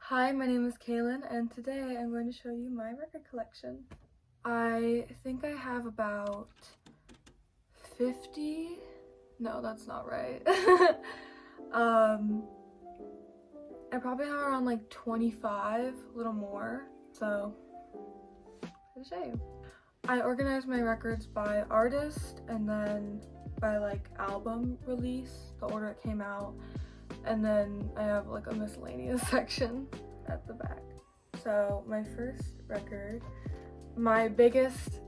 Hi, my name is Kaylin, and today I'm going to show you my record collection. I think I have about 50. No, that's not right. I probably have around like 25, a little more. So, I'll show you. I organize my records by artist and then by like album release, the order it came out. And then I have like a miscellaneous section at the back. So my first record, my biggest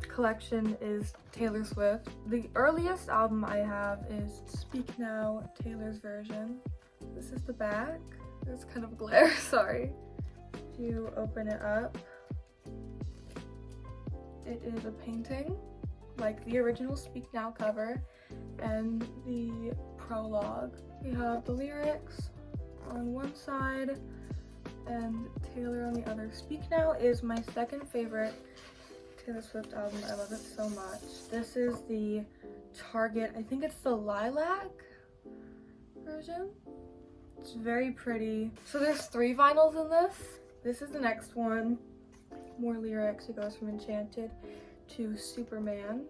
collection is Taylor Swift. The earliest album I have is Speak Now, Taylor's version. This is the back. There's kind of glare, sorry. If you open it up, it is a painting, like the original Speak Now cover and the prologue. We have the lyrics on one side and Taylor on the other. Speak Now is my second favorite Taylor Swift album. I love it so much. This is the Target, I think it's the lilac version. It's very pretty. So there's 3 vinyls in this. This is the next one. More lyrics. It goes from Enchanted to Superman.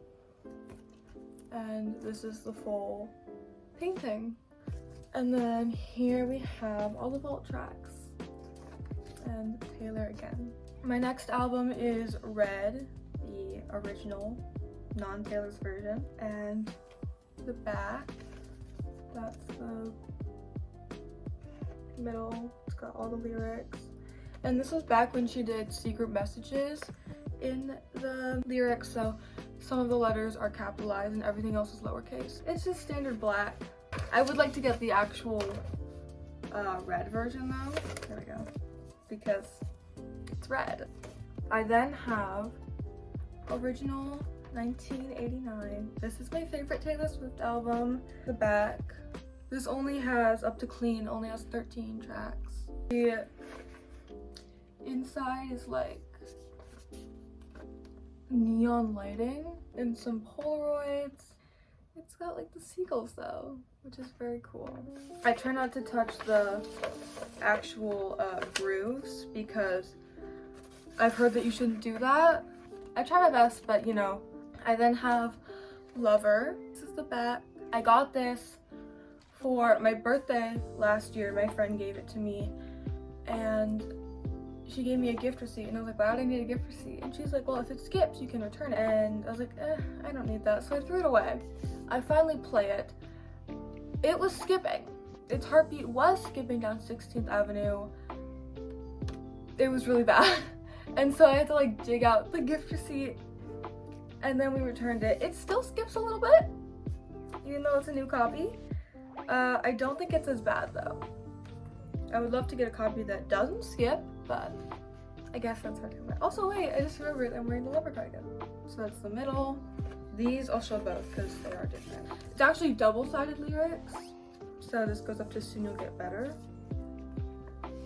And this is the full painting. And then here we have all the vault tracks and Taylor again. My next album is Red, the original, non-Taylor's version, and the back, that's the middle, it's got all the lyrics. And this was back when she did secret messages in the lyrics, so some of the letters are capitalized and everything else is lowercase. It's just standard black. I would like to get the actual red version though. There we go. Because it's red. I then have original 1989. This is my favorite Taylor Swift album. The back. This only has, up to clean, only has 13 tracks. The inside is like neon lighting and some Polaroids. It's got like the seagulls though, which is very cool. I try not to touch the actual grooves because I've heard that you shouldn't do that. I try my best, but you know. I then have Lover. This is the back. I got this for my birthday last year. My friend gave it to me and she gave me a gift receipt and I was like, why do I need a gift receipt? And she's like, well, if it skips, you can return it. And I was like, I don't need that. So I threw it away. I finally play it. It was skipping. Its heartbeat was skipping down 16th Avenue. It was really bad. And so I had to like dig out the gift receipt and then we returned it. It still skips a little bit, even though it's a new copy. I don't think it's as bad though. I would love to get a copy that doesn't skip, but I guess that's hard to come by. Also, wait, I just remembered I'm wearing the leopard cardigan. So that's the middle. These I'll show both because they are different. It's actually double-sided lyrics. So this goes up to Soon You'll Get Better.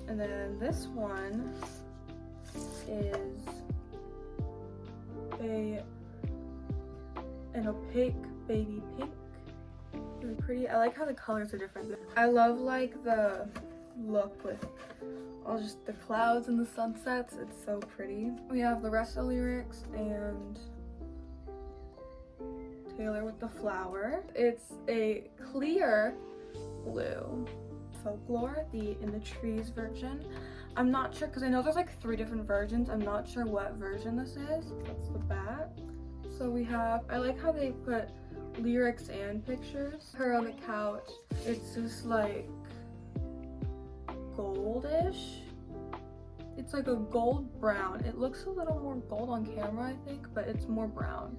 And then this one is an opaque baby pink. Really pretty. I like how the colors are different. I love like the look with all just the clouds and the sunsets. It's so pretty. We have the rest of the lyrics and Taylor with the flower. It's a clear blue. Folklore, the In the Trees version. I'm not sure because I know there's like 3 different versions. I'm not sure what version this is. That's the back. So we have, I like how they put lyrics and pictures. Her on the couch. It's just like goldish. It's like a gold brown. It looks a little more gold on camera, I think, but it's more brown.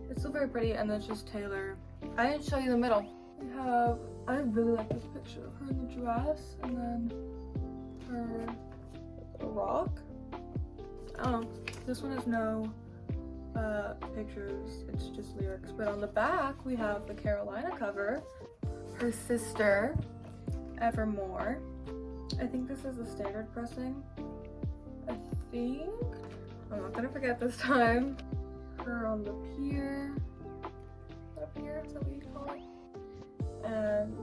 It's still very pretty, and then it's just Taylor. I didn't show you the middle. We have, I really like this picture of her in the dress, and then her a rock. I don't know. This one has no pictures, it's just lyrics. But on the back, we have the Carolina cover, her sister, Evermore. I think this is the standard pressing. I think. I'm not gonna forget this time. Her on the pier. Up here, is that what you call it? And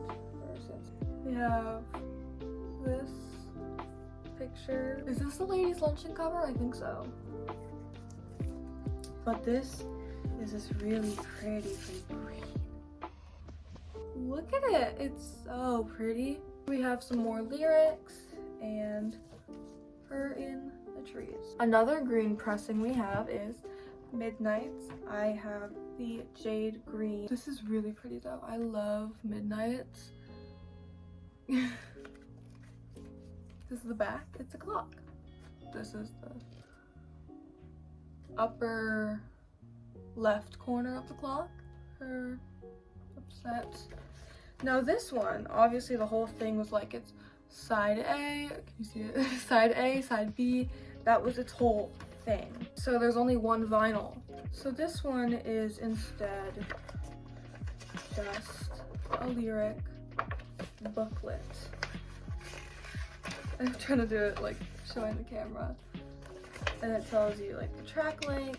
we have this picture. Is this the ladies luncheon cover? I think so. But this is this really pretty green. Look at it, it's so pretty. We have some more lyrics and her in the trees. Another green pressing we have is Midnights. I have the jade green. This is really pretty though. I love Midnights. This is the back. It's a clock. This is the upper left corner of the clock. Her upset. Now this one, obviously the whole thing was like it's side A. Can you see it? Side A, side B. That was its whole thing. So there's only one vinyl. So this one is instead just a lyric booklet. I'm trying to do it like showing the camera. And it tells you like the track link,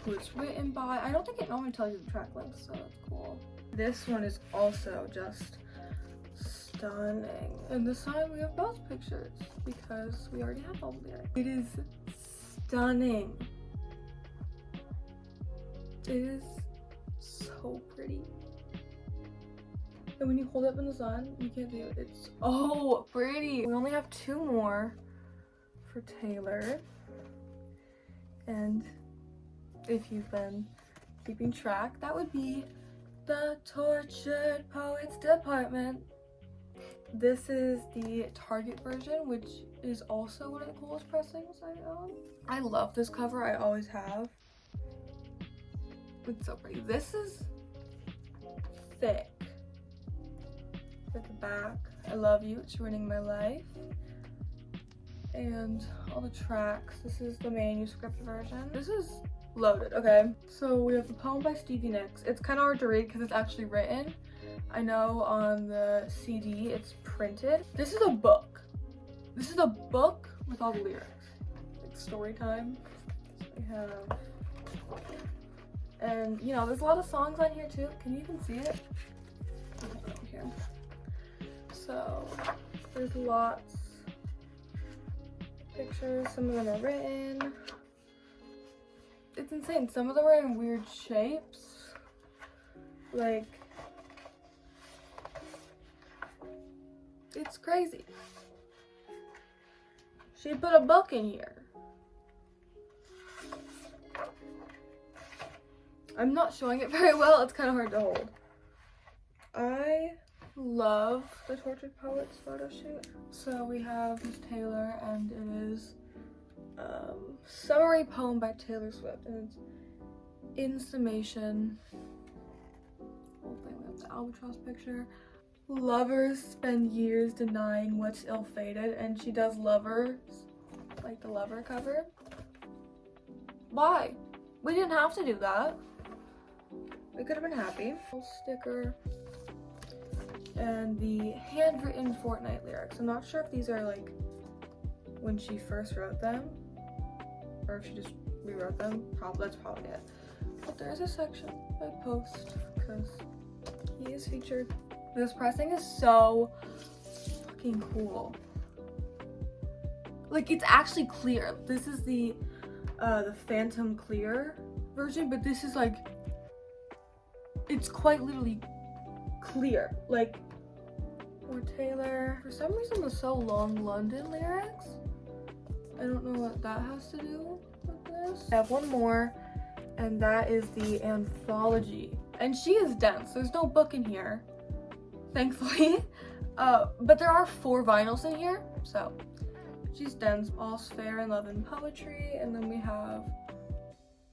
who it's written by. I don't think it normally tells you the track link, so that's cool. This one is also just stunning. And this time we have both pictures because we already have all the lyrics. It is stunning. It is so pretty. And when you hold it up in the sun, you can't see it. It's so pretty. We only have 2 more for Taylor. And if you've been keeping track, that would be the Tortured Poets Department. This is the Target version, which is also one of the coolest pressings I own. I love this cover, I always have. It's so pretty. This is thick. At the back, I love you, it's ruining my life. And all the tracks. This is the manuscript version. This is loaded, okay? So we have the poem by Stevie Nicks. It's kind of hard to read because it's actually written. I know on the CD it's printed. This is a book. This is a book with all the lyrics. It's story time. We have, and you know, there's a lot of songs on here too. Can you even see it? Over here. So there's lots of pictures. Some of them are written. It's insane. Some of them are in weird shapes. Like, it's crazy. She put a book in here. I'm not showing it very well. It's kind of hard to hold. I love the Tortured Poets photo shoot. So we have Miss Taylor, and it is summary poem by Taylor Swift, and it's in summation. Whole thing. We have the albatross picture. Lovers spend years denying what's ill-fated, and she does lovers, like the lover cover. Why? We didn't have to do that. We could have been happy. Little sticker. And the handwritten Fortnite lyrics. I'm not sure if these are like when she first wrote them, or if she just rewrote them. That's probably it. But there's a section by Post because he is featured. This pressing is so fucking cool. Like, it's actually clear. This is the Phantom Clear version, but this is like, it's quite literally clear. Like, or Taylor. For some reason, the So Long London lyrics, I don't know what that has to do with this. I have one more, and that is the anthology. And she is dense. There's no book in here, thankfully. But there are 4 vinyls in here, so she's dense. All's Fair in Love and Poetry, and then we have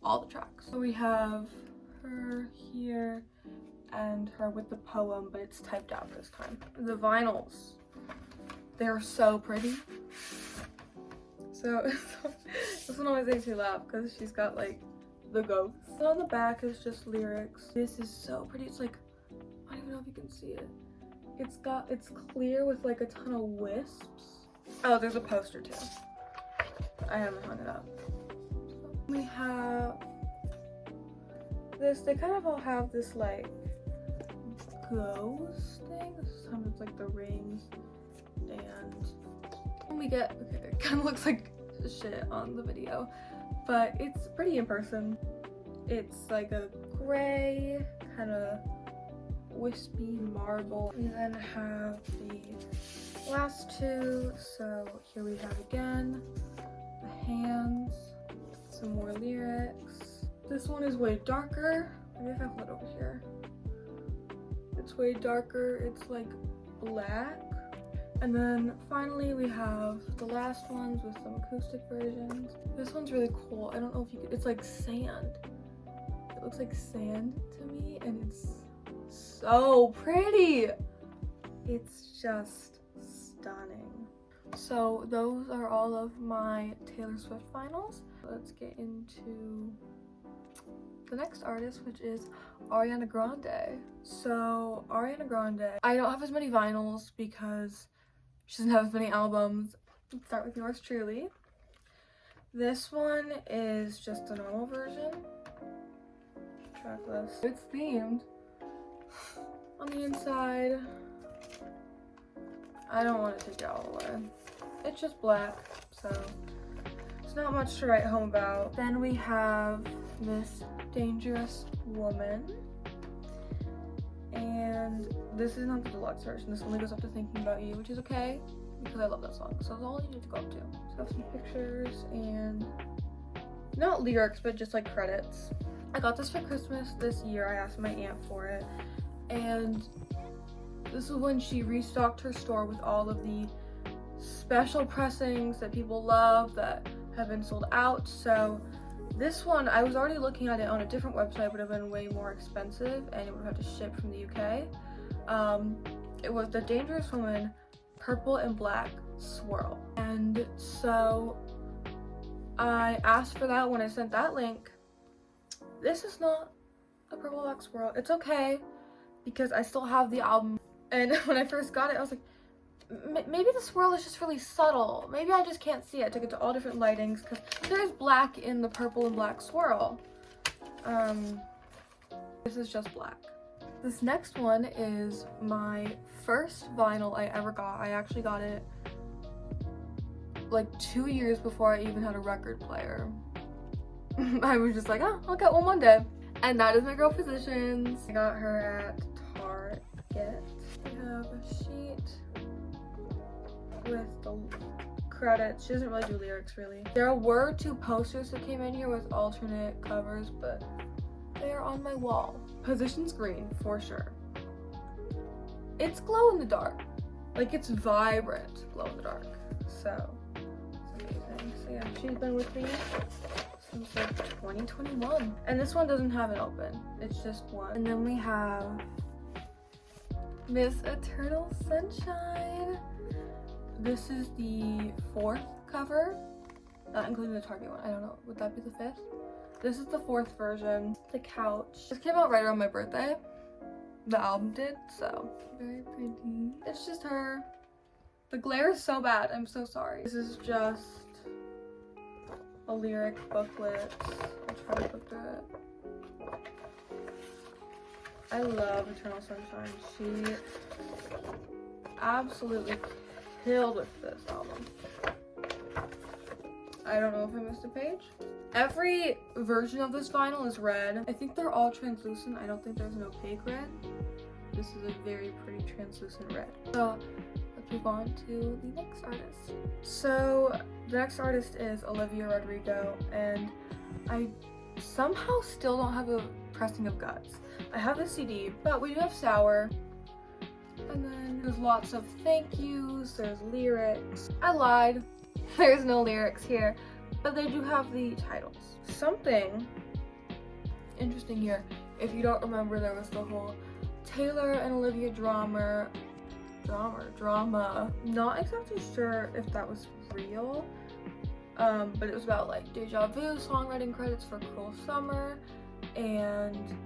all the tracks. So we have her here and her with the poem, but it's typed out this time. The vinyls, they're so pretty. So this one always makes me laugh because she's got like the ghost. And on the back is just lyrics. This is so pretty. It's like, I don't even know if you can see it. It's clear with like a ton of wisps. Oh, there's a poster too. I haven't hung it up. We have this. They kind of all have this like ghost thing. Sometimes it's like the rings, and we get, okay, it kind of looks like shit on the video, but it's pretty in person. It's like a gray, kind of wispy marble. We then have the last two. So here we have again the hands, some more lyrics. This one is way darker. Maybe if I hold it over here. It's way darker. It's like black. And then finally we have the last ones with some acoustic versions. This one's really cool. I don't know if you could, it's like sand. It looks like sand to me, and it's so pretty. It's just stunning. So those are all of my Taylor Swift finals. Let's get into the next artist, which is Ariana Grande. So Ariana Grande, I don't have as many vinyls because she doesn't have as many albums. Let's start with yours truly. This one is just a normal version. Track list. It's themed. On the inside, I don't want to take it all away. It's just black, so it's not much to write home about. Then we have Miss Dangerous Woman. And this is not the deluxe version. This only goes up to Thinking About You, which is okay because I love that song. So that's all you need to go up to. So I have some pictures and not lyrics, but just like credits. I got this for Christmas this year. I asked my aunt for it. And this is when she restocked her store with all of the special pressings that people love that have been sold out. So this one, I was already looking at it on a different website, would have been way more expensive and it would have had to ship from the UK. It was the Dangerous Woman purple and black swirl. And so I asked for that when I sent that link. This is not a purple black swirl. It's okay because I still have the album. And when I first got it, I was like, maybe the swirl is just really subtle. Maybe I just can't see it. I took it to all different lightings because there's black in the purple and black swirl. This is just black. This next one is my first vinyl I ever got. I actually got it like 2 years before I even had a record player. I was just like, oh, I'll get one day. And that is my girl Positions. I got her at Target. I have a sheet with the credits. She doesn't really do lyrics really. There were 2 posters that came in here with alternate covers, but they're on my wall. Positions green for sure. It's glow in the dark. Like it's vibrant glow in the dark. So it's amazing. So yeah, she's been with me since like 2021. And this one doesn't have it open. It's just one. And then we have Miss Eternal Sunshine. This is the 4th cover, not including the Target one. I don't know, would that be the 5th? This is the 4th version. The couch. This came out right around my birthday. The album did, so very pretty. It's just her. The glare is so bad, I'm so sorry. This is just a lyric booklet. I'll try to look through it. I love Eternal Sunshine. She absolutely killed with this album. I don't know if I missed a page. Every version of this vinyl is red. I think they're all translucent. I don't think there's an opaque red. This is a very pretty translucent red. So let's move on to the next artist. So the next artist is Olivia Rodrigo, and I somehow still don't have a pressing of Guts. I have the CD, but we do have Sour. And then there's lots of thank yous, there's lyrics. I lied, there's no lyrics here, but they do have the titles. Something interesting here, if you don't remember, there was the whole Taylor and Olivia drama. Not exactly sure if that was real, but it was about like Deja Vu, songwriting credits for Cruel Summer, and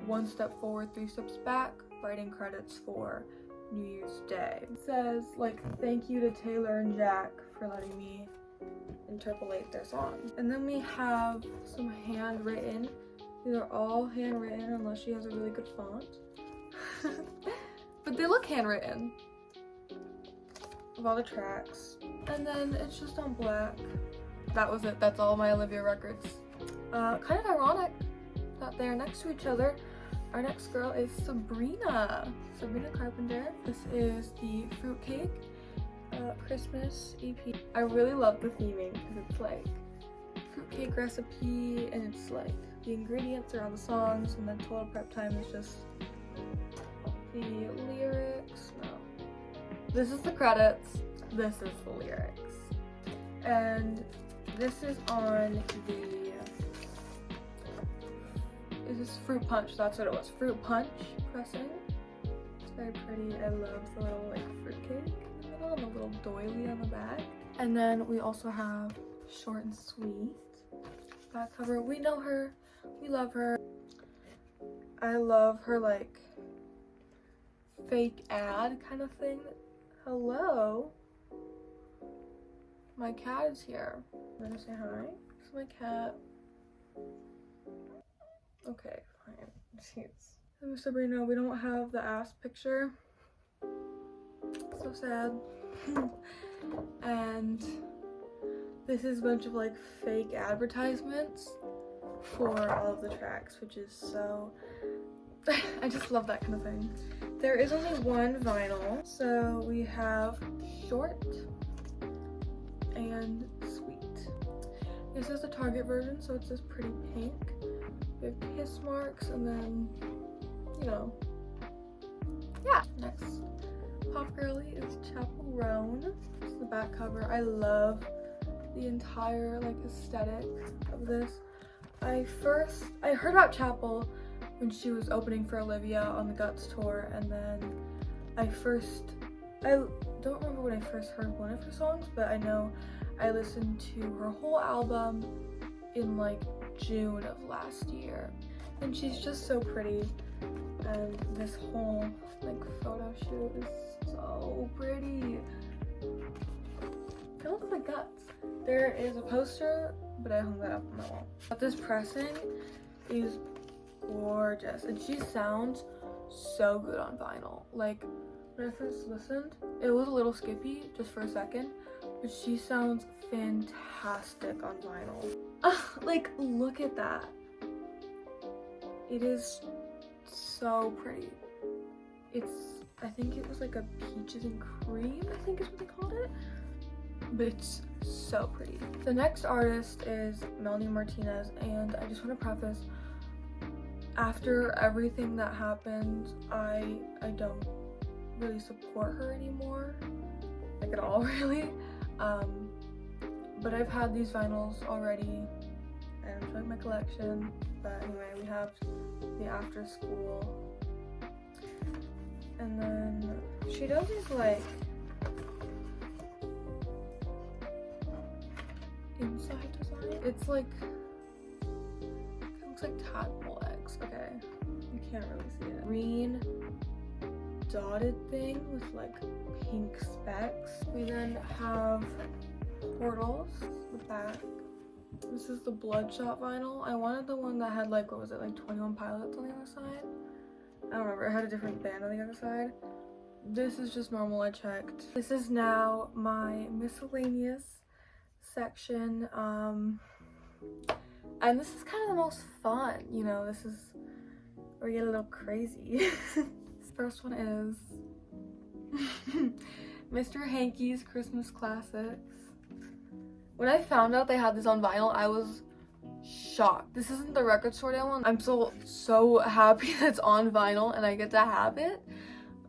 1 Step Forward, 3 Steps Back, writing credits for New Year's Day. It says like, thank you to Taylor and Jack for letting me interpolate their song. And then we have some handwritten. These are all handwritten unless she has a really good font. But they look handwritten. of all the tracks. And then it's just on black. That was it. That's all my Olivia records. Kind of ironic that they're next to each other. Our next girl is Sabrina Carpenter. This is the Fruitcake Christmas EP. I really love the theming because it's like fruitcake recipe and it's like the ingredients are on the songs, and then Total Prep Time is just the lyrics. No. This is the credits. This is the lyrics. And this is on this is Fruit Punch, that's what it was. Fruit Punch pressing. It's very pretty. I love the little like fruitcake in the middle and the little doily on the back. And then we also have Short and Sweet back cover. We know her, we love her. I love her like fake ad kind of thing. Hello, my cat is here. I'm gonna say hi. This is my cat. Okay, fine. Jeez. Oh, Sabrina, we don't have the ass picture. So sad. And this is a bunch of like fake advertisements for all of the tracks, which is so I just love that kind of thing. There is only one vinyl, so we have Short and Sweet. This is the Target version, so it's this pretty pink. We have kiss marks, and then, you know, yeah. Next Pop Girly is Chapel Roan. This is the back cover. I love the entire like aesthetic of this. I heard about Chapel when she was opening for Olivia on the Guts tour, and then I don't remember when I first heard one of her songs, but I know I listened to her whole album in like June of last year, and she's just so pretty, and this whole like photo shoot is so pretty. I love the Guts. There is a poster, but I hung that up on my wall. But this pressing is gorgeous, and she sounds so good on vinyl. Like when I first listened, it was a little skippy just for a second, but she sounds fantastic on vinyl. Like look at that. It is so pretty. I think it was like a peaches and cream, I think is what they called it, but it's so pretty. The next artist is Melanie Martinez, and I just want to preface, after everything that happened, I don't really support her anymore, like at all really. But I've had these vinyls already and I'm showing my collection. But anyway, we have the After School, and then she does these like inside design. It's like, it looks like tadpole eggs. Okay, you can't really see it. Green dotted thing with like pink specks. We then have portals, the back. This is the Bloodshot vinyl. I wanted the one that had like, what was it, like 21 Pilots on the other side? I don't remember, it had a different band on the other side. This is just normal, I checked. This is now my miscellaneous section, and this is kind of the most fun, you know, this is where we get a little crazy. This first one is Mr. Hanky's Christmas Classics. When I found out they had this on vinyl, I was shocked. This isn't the record store day one. I'm so happy that it's on vinyl and I get to have it.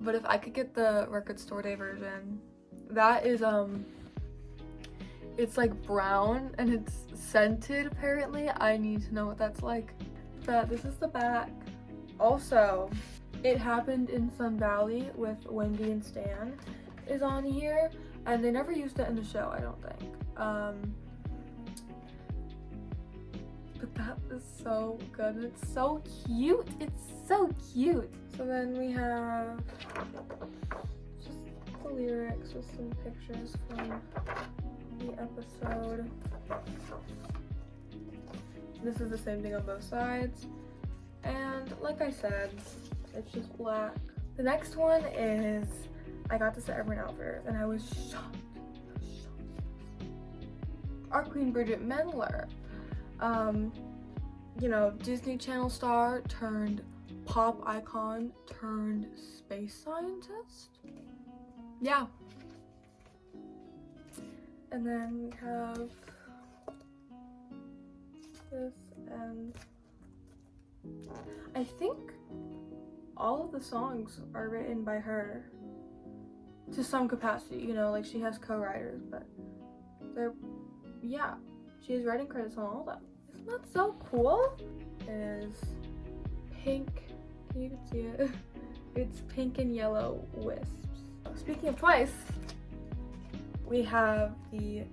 But if I could get the record store day version, that is it's like brown and it's scented apparently. I need to know what that's like. But this is the back. Also, It Happened in Sun Valley with Wendy and Stan is on here, and they never used it in the show, I don't think. But that is so good. It's so cute. It's so cute. So then we have just the lyrics with some pictures from the episode. This is the same thing on both sides. And like I said, it's just black. The next one is I got this at Urban Outfitters and I was shocked. Our Queen Bridget Mendler, you know, Disney Channel star turned pop icon turned space scientist. Yeah. And then we have this, and I think all of the songs are written by her to some capacity, you know, like she has co-writers, but they're, yeah, she has writing credits on all of them. Isn't that so cool? It is pink, can you even see it? It's pink and yellow wisps. Speaking of Twice, we have the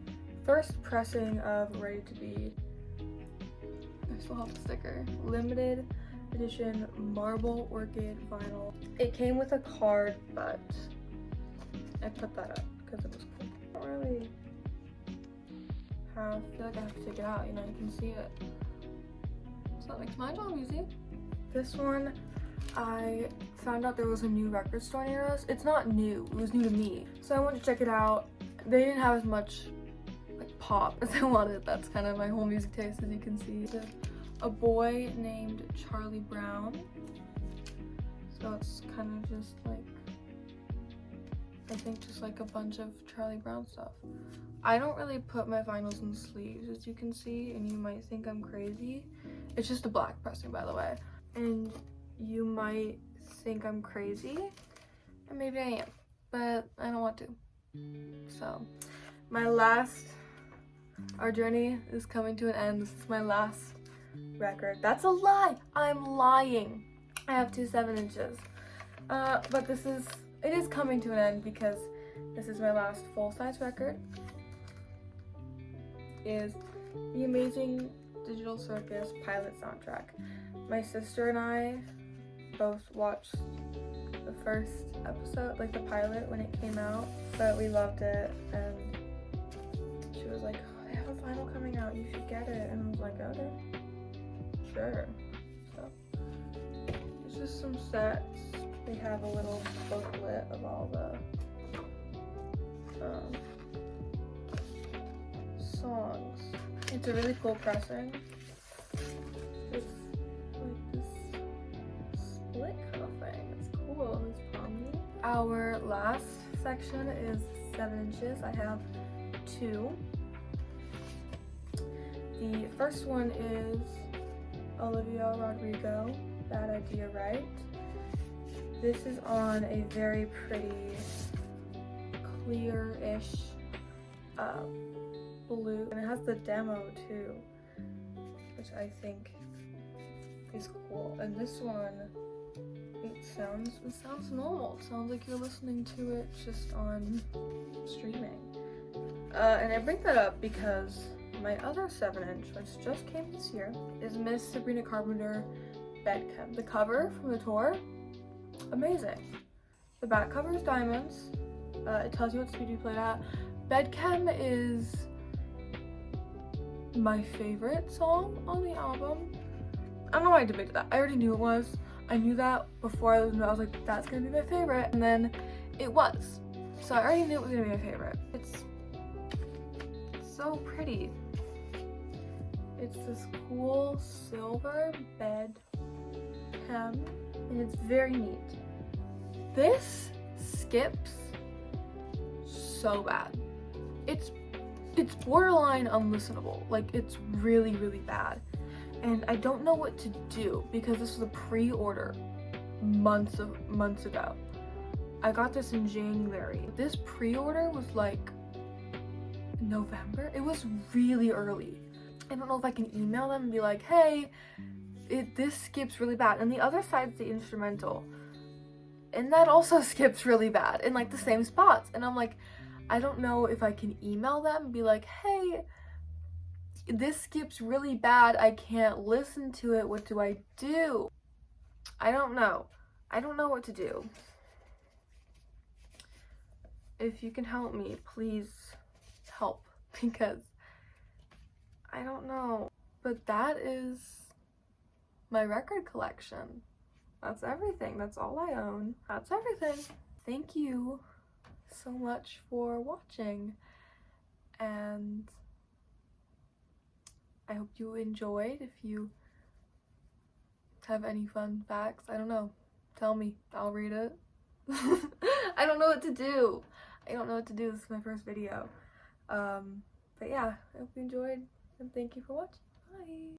first pressing of Ready to Be, I still have the sticker, limited edition marble orchid vinyl. It came with a card, but I put that up because it was cool. I don't really feel like I have to take it out, you know, you can see it. So that makes my job easy. This one, I found out there was a new record store near us. It's not new, it was new to me. So I went to check it out. They didn't have as much like pop as I wanted. That's kind of my whole music taste, as you can see. A boy named Charlie Brown. So it's kind of just like, I think just like a bunch of Charlie Brown stuff. I don't really put my vinyls in sleeves, as you can see, and you might think I'm crazy. It's just a black pressing, by the way. And you might think I'm crazy, and maybe I am, but I don't want to. So, our journey is coming to an end. This is my last record. That's a lie! I'm lying. I have 2 7-inches. But it is coming to an end because this is my last full-size record. Is the Amazing Digital Circus pilot soundtrack. My sister and I both watched the first episode, like the pilot, when it came out, but we loved it, and she was like, oh, they have a vinyl coming out, you should get it, and I was like, okay, sure. So it's just some sets. They have a little booklet of all the songs. It's a really cool pressing. It's like this split kind of thing. It's cool. It's palmy. Our last section is 7 inches. I have 2. The first one is Olivia Rodrigo, Bad Idea, Right? This is on a very pretty, clear-ish blue, and it has the demo too, which I think is cool. And this one, it sounds normal. It sounds like you're listening to it just on streaming. And I bring that up because my other 7-inch, which just came this year, is Miss Sabrina Carpenter Bedchem. The cover from the tour, amazing. The back cover is diamonds. It tells you what speed you played at. Bedchem is my favorite song on the album. I don't know why I debated that. I already knew it was. I knew that before I listened to it. I was like, that's gonna be my favorite. And then it was. So I already knew it was gonna be my favorite. It's so pretty. It's this cool silver bed hem, and it's very neat. This skips so bad. It's borderline unlistenable. Like, it's really, really bad. And I don't know what to do because this was a pre-order months ago. I got this in January. This pre-order was like November. It was really early. I don't know if I can email them and be like, hey, this skips really bad. And the other side's the instrumental, and that also skips really bad in like the same spots. And I'm like, I don't know if I can email them and be like, hey, this skips really bad. I can't listen to it. What do I do? I don't know. I don't know what to do. If you can help me, please help, because I don't know. But that is my record collection. That's everything. That's all I own. That's everything. Thank you so much for watching, and I hope you enjoyed. If you have any fun facts, I don't know, tell me, I'll read it. I don't know what to do. This is my first video. But yeah, I hope you enjoyed, and thank you for watching. Bye.